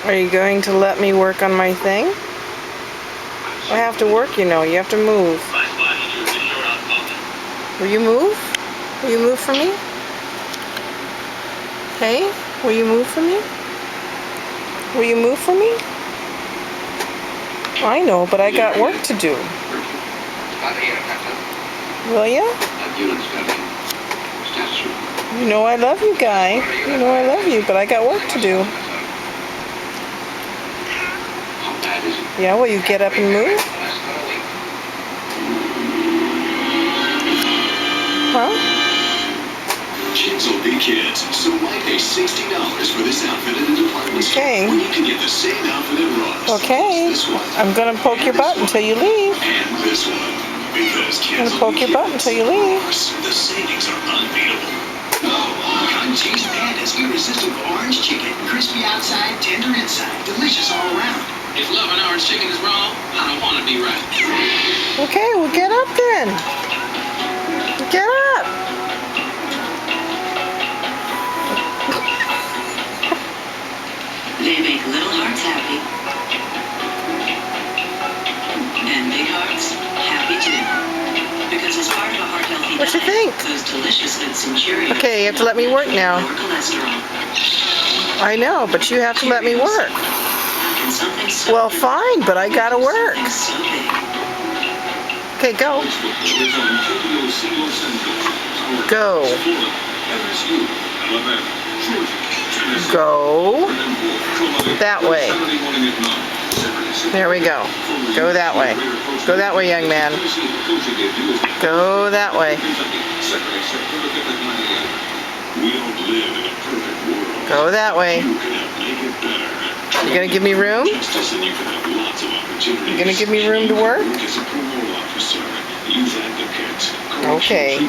Are you going to let me work on my thing? I have to work, you know. You have to move. Will you move? Will you move for me? Hey? Will you move for me? Will you move for me? I know, but I got work to do. Will ya? You know I love you, Guy. You know I love you, but I got work to do. Yeah, will you get up and move? Huh? Kids will be kids, so why pay $60 for this outfit at a department store when you can get the same outfit at Ross? Okay. I'm gonna poke your butt until you leave. And this one. Because kids I'm gonna poke your butt until you leave. The savings are unbeatable. Cotton cheese pandas, irresistible orange chicken, crispy outside, tender inside, delicious all around. If loving orange chicken is wrong, I don't want to be right. Okay, well get up then. Get up. They make little hearts happy. And big hearts happy too. Because as part of a heart-healthy What you think? those delicious Centurion. Okay, you have to let me work now. Lower cholesterol. I know, but you have to let me work. And something so Well, fine, but I gotta work. so big. Okay, go. Go. Go. That way. There we go. Go that way. Go that way, young man. Go that way. Go that way. You gonna give me room? You gonna give me room to work? Okay.